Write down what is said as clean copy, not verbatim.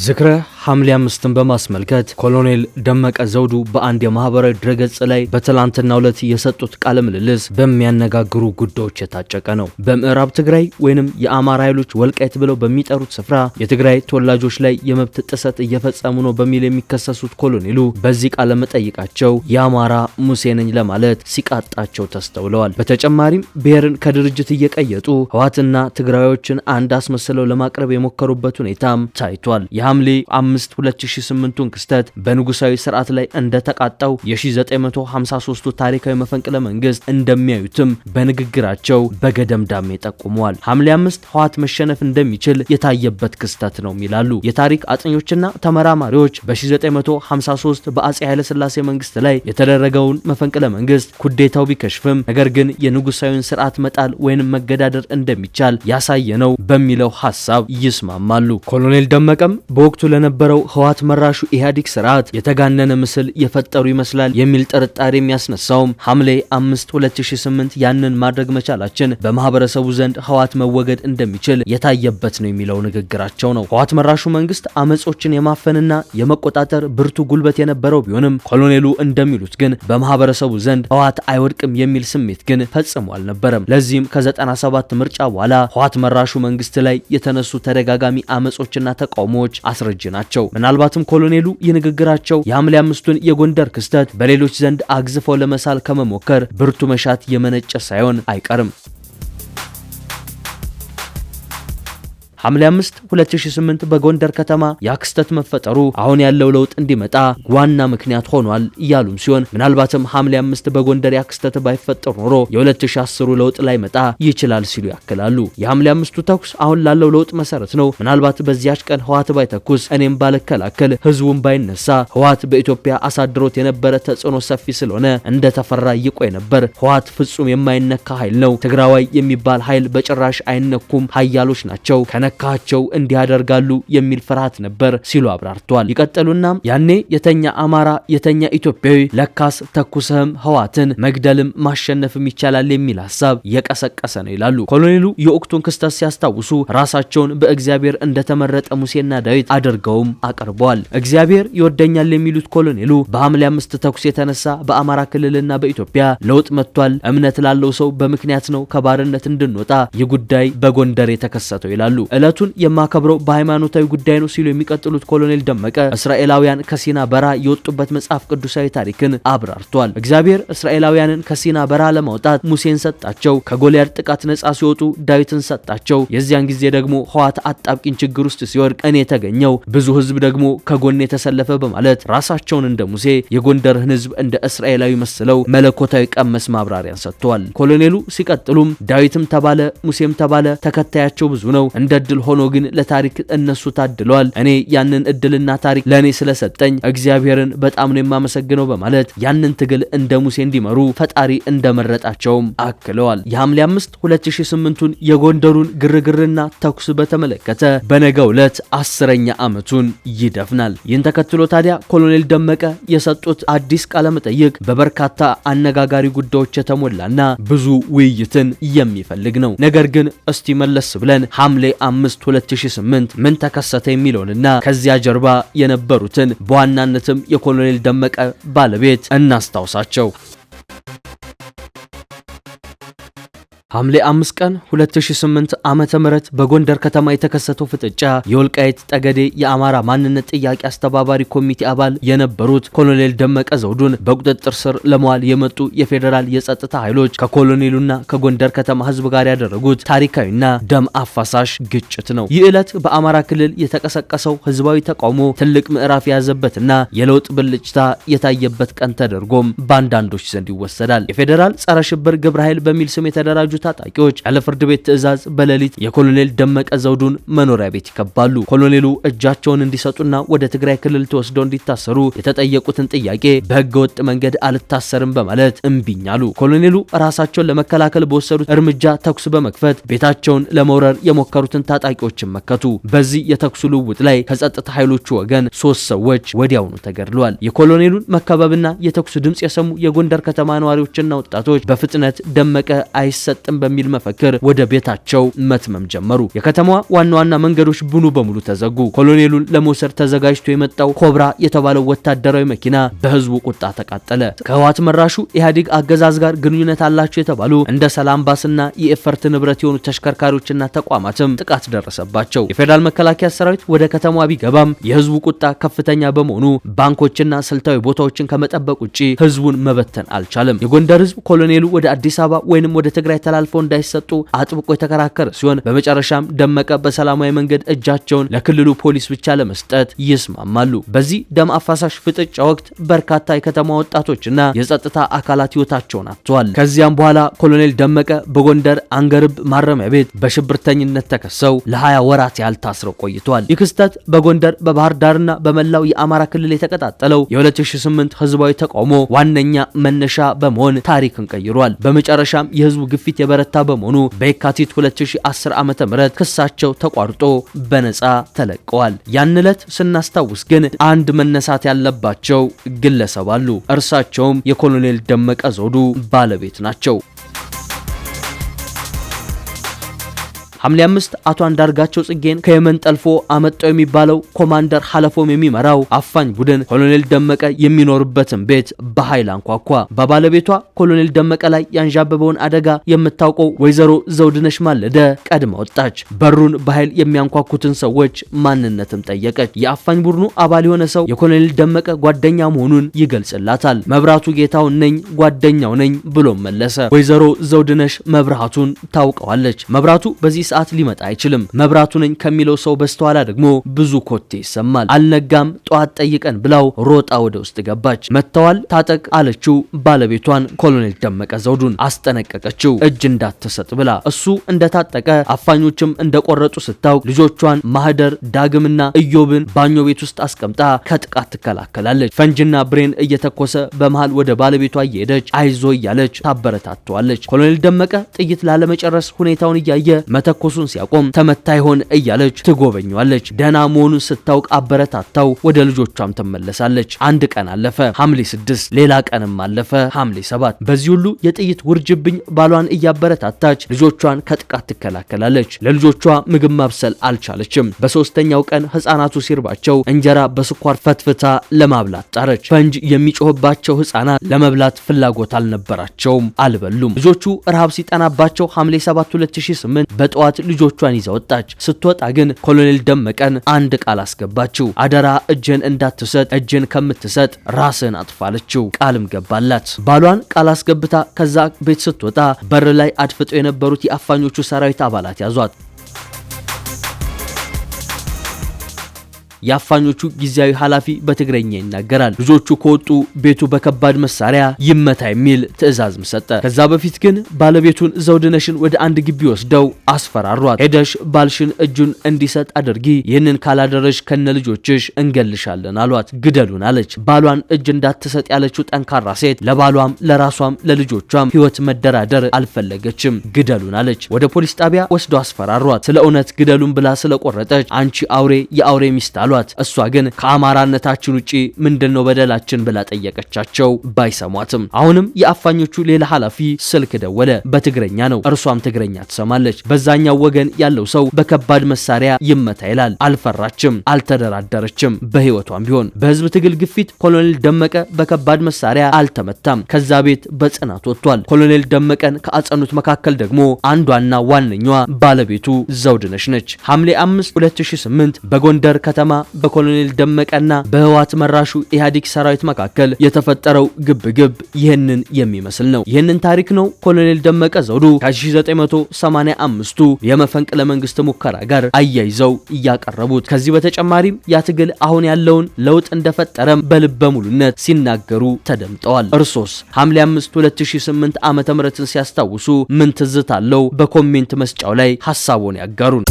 ዝክረ ሐምሌ 5ን በማስመልከት ኮሎኔል ደመቀ ዘውዱ በአንድ የማህበራዊ ድረገጽ ላይ በትላንትናው ዕለት የሰጡት ቃለ ምልልስ በሚያነጋግሩ ጉዳዮች የታጨቀ ነው። በምዕራብ ትግራይ ወይንም የአማራ ኃይሎች ወልቃይት ብለው በሚጠሩት ስፍራ የትግራይ ተወላጆች ላይ የመብት ጥሰት እየፈጸሙ ነው በሚል የሚከሰሱት ኮሎኔሉ በዚህ ቃለ መጠይቃቸው የአማራ ሙሴ ነኝ ለማለት ሲቃጣቸው ተስተውለዋል። በተጨማሪም ብሔርን ከድርጅት እየቀየጡ ህወሓትና ትግራዮችን አንድ አስመስለው ለማቅረብ የሞከሩበት ሁኔታም ታይቷል። የሐምሌ 5 2008ን ክስተት በንጉሳዊ ስርዓት ላይ እንደተቃጣው የ1953ቱ ታሪካዊ መፈንቅለ መንግስት እንደሚያዩትም በንግግራቸው በገደምዳሜ ጠቁመዋል። ሐምሌ 5 ህወሓት መሸነፍ እንደሚችል የታየበት ክስተት ነው ይላሉ የታሪክ አጥኚዎችና ተመራማሪዎች። በ1953 በአጼ ኃይለ ሥላሴ መንግስት ላይ የተደረገውን መፈንቅለ መንግስት ኩዴታው ቢከሽፍም ነገር ግን የንጉሳዊን ስርዓት መጣል ወይንም መገዳደር እንደሚቻል ያሳየ ነው በሚለው ሐሳብ ይስማማሉ። ኮሎኔል ደመቀም በወቅቱ ለነበረው ህወሓት መራሹ ኢህአዴግ ስርዓት የተጋነነ ምስል የፈጠሩ ይመስላል የሚል ጥርጣሬ የሚያስነሳውም ሐምሌ 5 2008 ያንን ማድረግ መቻላችን በማህበረሰቡ ዘንድ ህወሓት መወገድ እንደሚችል የታየበት ነው የሚለው ንግግራቸው ነው። ህወሓት መራሹ መንግስት አመጾችን የማፈንና የመቆጣጠር ብርቱ ጉልበት የነበረው ቢሆንም ኮሎኔሉ እንደሚሉት ግን በማህበረሰቡ ዘንድ ህወሓት አይወድቅም የሚል ስሜት ግን ፈጽሞ አልነበረም። ለዚህም ከ97 ምርጫ በኋላ ህወሓት መራሹ መንግስት ላይ የተነሱ ተደጋጋሚ አመጾችና ተቃውሞዎች አስረጅ ናቸው። ምናልባትም ኮሎኔሉ የንግግራቸው የሐምሌ 5ቱን የጎንደር ክስተት በሌሎች ዘንድ አግዝፈው ለመሳል ከመሞከር ብርቱ መሻት የመነጨ ሳይሆን አይቀርም። ሐምሌ 5 2008 በጎንደር ከተማ ያክስተት መፈጠሩ አሁን ያለው ለውጥ እንዲመጣ ዋና ምክንያት ሆኗል እያሉም ሲሆን ምናልባትም ሐምሌ 5 በጎንደር ያክስተት ባይፈጠር ኖሮ የ2010 ለውጥ ላይ መጣ ይችላል ሲሉ ያክላሉ። የሐምሌ 5ቱ ተኩስ አሁን ላለው ለውጥ መሰረት ነው። ምናልባት በዚያች ቀን ህወሓት ባይተኩስ እኔም ባልከላከል ህዝቡን ባይነሳ ህወሓት በኢትዮጵያ አሳድሮት የነበረ ተጽዕኖ ሰፊ ስለሆነ እንደተፈራ ይቆይ ነበር። ህወሓት ፍጹም የማይነካ ኃይል ነው። ትግራዋይ የሚባል ኃይል በጭራሽ አይነኩም፣ ኃያሎች ናቸው ካቸው እንዲያደርጋሉ የሚል ፍርሃት ነበር ሲሉ አብራርተዋል። ይቀጥሉና ያኔ የተኛ አማራ የተኛ ኢትዮጵያዊ ለካስ ተኩሰህም ህወሓትን መግደልም ማሸነፍም ይቻላል የሚል ሐሳብ የቀሰቀሰ ነው ይላሉ። ኮሎኔሉ የወቅቱን ክስተት ሲያስታውሱ ራሳቸውን በእግዚአብሔር እንደተመረጠ ሙሴና ዳዊት አድርገውም አቀርበዋል። እግዚአብሔር ይወደኛል የሚሉት ኮሎኔሉ በሐምሌ 5 ተኩስ የተነሳ በአማራ ክልልና በኢትዮጵያ ለውጥ መጥቷል። እምነት ላለው ሰው በምክንያት ነው ከባርነት እንድንወጣ የጉዳይ በጎንደር የተከሰተው ይላሉ። ዕለቱን የማከብረው በሃይማኖታዊ ጉዳይ ነው ሲሉ የሚቀጥሉት ኮሎኔል ደመቀ እስራኤላውያን ከሲና በረሃ የወጡበት መጽሐፍ ቅዱሳዊ ታሪክን አብራርቷል። እግዚአብሔር እስራኤላውያንን ከሲና በረሃ ለማውጣት ሙሴን ሰጣቸው። ከጎልያድ ጥቃት ነጻ ሲወጡ ዳዊትን ሰጣቸው። የዚያን ጊዜ ደግሞ ህወሓት አጣብቂኝ ችግር ውስጥ ሲወድቅ እኔ የተገኘው ብዙ ህዝብ ደግሞ ከጎን የተሰለፈ በማለት ራሳቸውን እንደ ሙሴ የጎንደርን ህዝብ እንደ እስራኤላዊ መስለው መለኮታዊ ቀመስ ማብራሪያን ሰጥተዋል። ኮሎኔሉ ሲቀጥሉም ዳዊትም ተባለ ሙሴም ተባለ ተከታያቸው ብዙ ነው። እንደ እድል ሆኖ ግን ለታሪክ እነሱ ታድለዋል። እኔ ያንን እድልና ታሪክ ለኔ ስለሰጠኝ እግዚአብሔርን በጣም ነው የማመሰግነው በማለት ያንን ትግል እንደ ሙሴ እንዲመሩ ፈጣሪ እንደመረጣቸውም አክለዋል። የሐምሌ 5 2008ቱን የጎንደሩን ግርግርና ተኩስ በተመለከተ በነገው ዕለት 10ኛ ዓመቱን ይደፍናል። ይህን ተከትሎ ታዲያ ኮሎኔል ደመቀ የሰጡት አዲስ ቃለ መጠይቅ በበርካታ አነጋጋሪ ጉዳዮች የተሞላና ብዙ ውይይትን የሚፈልግ ነው። ነገር ግን እስቲ መለስ ብለን ሐምሌ 5 2008 ምን ተከሰተ የሚለውንና ከዚያ ጀርባ የነበሩትን በዋናነትም የኮሎኔል ደመቀ ባለቤት እናስታውሳቸው። ሐምሌ 5 ቀን 2008 ዓመተ ምህረት በጎንደር ከተማ የተከሰተው ፍጥጫ የወልቃይት ጠገዴ የአማራ ማንነት ጥያቄ አስተባባሪ ኮሚቴ አባል የነበሩት ኮሎኔል ደመቀ ዘውዱን በቁጥጥር ስር ለመዋል የመጡ የፌዴራል የጸጥታ ኃይሎች ከኮሎኔሉና ከጎንደር ከተማ ህዝብ ጋር ያደረጉት ታሪካዊና ደም አፋሳሽ ግጭት ነው። ይህ ዕለት በአማራ ክልል የተቀሰቀሰው ህዝባዊ ተቃውሞ ትልቅ ምዕራፍ የያዘበትና የለውጥ ብልጭታ የታየበት ቀን ተደርጎም በአንዳንዶች ዘንድ ይወሰዳል። የፌዴራል ጸረ ሽብር ግብረ ኃይል በሚል ስም የተደራጁ ታጣቂዎች ያለ ፍርድ ቤት ትዕዛዝ በሌሊት የኮሎኔል ደመቀ ዘውዱን መኖሪያ ቤት ይከባሉ። ኮሎኔሉ እጃቸውን እንዲሰጡና ወደ ትግራይ ክልል ተወስደው እንዲታሰሩ የተጠየቁትን ጥያቄ በህገ ወጥ መንገድ አልታሰርም በማለት እምቢኛሉ። ኮሎኔሉ ራሳቸውን ለመከላከል በወሰዱት እርምጃ ተኩስ በመክፈት ቤታቸውን ለመውረር የሞከሩትን ታጣቂዎችን መከቱ። በዚህ የተኩስ ልውውጥ ላይ ከጸጥታ ኃይሎቹ ወገን 3 ሰዎች ወዲያውኑ ተገድለዋል። የኮሎኔሉን መከበብና የተኩስ ድምጽ የሰሙ የጎንደር ከተማ ነዋሪዎችና ወጣቶች በፍጥነት ደመቀ አይሰጥ አንሰጥም በሚል መፈክር ወደ ቤታቸው መትመም ጀመሩ። የከተማዋ ዋና ዋና መንገዶች ሙሉ በሙሉ ተዘጉ። ኮሎኔሉን ለመውሰድ ተዘጋጅቶ የመጣው ኮብራ የተባለው ወታደራዊ መኪና በህዝቡ ቁጣ ተቃጠለ። ከህወሓት መራሹ ኢህአዴግ አገዛዝ ጋር ግንኙነት አላቸው የተባሉ እንደ ሰላም ባስና የኤፈርት ንብረት የሆኑ ተሽከርካሪዎችና ተቋማትም ጥቃት ደረሰባቸው። የፌዴራል መከላከያ ሰራዊት ወደ ከተማዋ ቢገባም የህዝቡ ቁጣ ከፍተኛ በመሆኑ ባንኮችና ስልታዊ ቦታዎችን ከመጠበቅ ውጪ ህዝቡን መበተን አልቻለም። የጎንደር ህዝብ ኮሎኔሉ ወደ አዲስ አበባ ወይንም ወደ ትግራይ ተላልፈው እንዳይሰጡ አጥብቆ የተከራከረ ሲሆን በመጨረሻም ደመቀ በሰላማዊ መንገድ እጃቸውን ለክልሉ ፖሊስ ብቻ ለመስጠት ይስማማሉ። በዚህ ደም አፋሳሽ ፍጥጫ ወቅት በርካታ የከተማ ወጣቶችና የጸጥታ አካላት ህይወታቸውን አጥተዋል። ከዚያም በኋላ ኮሎኔል ደመቀ በጎንደር አንገርብ ማረሚያ ቤት በሽብርተኝነት ተከሰው ለ20 ወራት ያህል ታስረው ቆይተዋል። ይህ ክስተት በጎንደር በባህር ዳርና በመላው የአማራ ክልል የተቀጣጠለው የ2008 ህዝባዊ ተቃውሞ ዋነኛ መነሻ በመሆን ታሪክን ቀይሯል። በመጨረሻም የህዝቡ ግፊት የበረታ በመሆኑ በየካቲት 2010 ዓ.ም ክሳቸው ተቋርጦ በነጻ ተለቀዋል። ያን ዕለት ስናስታውስ ግን አንድ መነሳት ያለባቸው ግለሰብ አሉ። እርሳቸውም የኮሎኔል ደመቀ ዘውዱ ባለቤት ናቸው። ሐምሌ 5 አቶ አንዳርጋቸው ጽጌን ከየመን ጠልፎ አመጣው የሚባለው ኮማንደር ሐለፎም የሚመራው አፋኝ ቡድን ኮሎኔል ደመቀ የሚኖርበትን ቤት በኃይል አንኳኳ። በባለቤቷ ኮሎኔል ደመቀ ላይ ያንዣበበውን አደጋ የምታውቀው ወይዘሮ ዘውድነሽ ማለደ ቀድማ ወጣች። በሩን በኃይል የሚያንኳኩትን ሰዎች ማንነትም ጠየቀች። የአፋኝ ቡድኑ አባል የሆነ ሰው የኮሎኔል ደመቀ ጓደኛ መሆኑን ይገልጽላታል። መብራቱ ጌታው ነኝ ጓደኛው ነኝ ብሎ መለሰ። ወይዘሮ ዘውድነሽ መብራቱን ታውቀዋለች። መብራቱ በዚህ ሰዓት ሊመጣ አይችልም። መብራቱ ነኝ ከሚለው ሰው በስተኋላ ደግሞ ብዙ ኮቴ ይሰማል። አልነጋም ጧት ጠይቀን ብላው ሮጣ ወደ ውስጥ ገባች። መተዋል ታጠቅ አለችው። ባለቤቷን ኮሎኔል ደመቀ ዘውዱን አስጠነቀቀችው እጅ እንዳትሰጥ ብላ። እሱ እንደታጠቀ አፋኞችም እንደቆረጡ ስታውቅ ልጆቿን ማህደር ዳግምና ኢዮብን ባኞ ቤት ውስጥ አስቀምጣ ከጥቃት ትከላከላለች። ፈንጅና ብሬን እየተኮሰ በመሃል ወደ ባለቤቷ እየሄደች አይዞ እያለች ታበረታተዋለች። ኮሎኔል ደመቀ ጥይት ላለመጨረስ ሁኔታውን እያየ መተኮሱን ሲያቆም ተመታ ይሆን እያለች ትጎበኛለች። ደህና መሆኑን ስታውቅ አበረታታው ወደ ልጆቿም ትመለሳለች። አንድ ቀን አለፈ፣ ሐምሌ 6 ሌላ ቀንም አለፈ፣ ሐምሌ 7። በዚህ ሁሉ የጥይት ውርጅብኝ ባሏን እያበረታታች ልጆቿን ከጥቃት ትከላከላለች። ለልጆቿ ምግብ ማብሰል አልቻለችም። በሶስተኛው ቀን ህፃናቱ ሲርባቸው እንጀራ በስኳር ፈትፍታ ለማብላት ጣረች። ፈንጅ የሚጮህባቸው ህፃናት ለመብላት ፍላጎት አልነበራቸውም፣ አልበሉም። ልጆቹ ረሃብ ሲጠናባቸው ሐምሌ 7 2008 በጠዋት ልጆቿን ይዛ ወጣች። ስትወጣ ግን ኮሎኔል ደመቀን አንድ ቃል አስገባችው። አደራ እጅን እንዳትሰጥ፣ እጅን ከምትሰጥ ራስን አጥፋለችው። ቃልም ገባላት። ባሏን ቃል አስገብታ ከዛ ቤት ስትወጣ በር ላይ አድፍጠው የነበሩት የአፋኞቹ ሰራዊት አባላት ያዟት። የአፋኞቹ ጊዜያዊ ኃላፊ በትግረኛ ይናገራል። ልጆቹ ከወጡ ቤቱ በከባድ መሳሪያ ይመታ የሚል ትዕዛዝም ሰጠ። ከዛ በፊት ግን ባለቤቱን ዘውድነሽን ወደ አንድ ግቢ ወስደው አስፈራሯት። ሄደሽ ባልሽን እጁን እንዲሰጥ አድርጊ፣ ይህንን ካላደረሽ ከነ ልጆችሽ እንገልሻለን አሏት። ግደሉን አለች። ባሏን እጅ እንዳትሰጥ ያለችው ጠንካራ ሴት ለባሏም ለራሷም ለልጆቿም ህይወት መደራደር አልፈለገችም። ግደሉን አለች። ወደ ፖሊስ ጣቢያ ወስደው አስፈራሯት። ስለ እውነት ግደሉን ብላ ስለቆረጠች አንቺ አውሬ የአውሬ ሚስት አሏት። እሷ ግን ከአማራነታችን ውጪ ምንድነው በደላችን ብላ ጠየቀቻቸው። ባይሰሟትም አሁንም የአፋኞቹ ሌላ ኃላፊ ስልክ ደወለ። በትግረኛ ነው። እርሷም ትግረኛ ትሰማለች። በዛኛው ወገን ያለው ሰው በከባድ መሳሪያ ይመታ ይላል። አልፈራችም፣ አልተደራደረችም። በህይወቷም ቢሆን በህዝብ ትግል ግፊት ኮሎኔል ደመቀ በከባድ መሳሪያ አልተመታም። ከዛ ቤት በጽናት ወጥቷል። ኮሎኔል ደመቀን ከአጸኑት መካከል ደግሞ አንዷና ዋነኛዋ ባለቤቱ ዘውድነሽ ነች። ሐምሌ 5 2008 በጎንደር ከተማ በኮሎኔል ደመቀና በህወሓት መራሹ ኢህአዴግ ሰራዊት መካከል የተፈጠረው ግብግብ ይህንን የሚመስል ነው። ይህንን ታሪክ ነው ኮሎኔል ደመቀ ዘውዱ ከ1985ቱ የመፈንቅለ መንግስት ሙከራ ጋር አያይዘው እያቀረቡት። ከዚህ በተጨማሪም ያ ትግል አሁን ያለውን ለውጥ እንደፈጠረም በልበ ሙሉነት ሲናገሩ ተደምጠዋል። እርሶስ ሐምሌ 5 2008 ዓ.ም ሲያስታውሱ ምን ትዝታለው? በኮሜንት መስጫው ላይ ሐሳቦን ያጋሩን።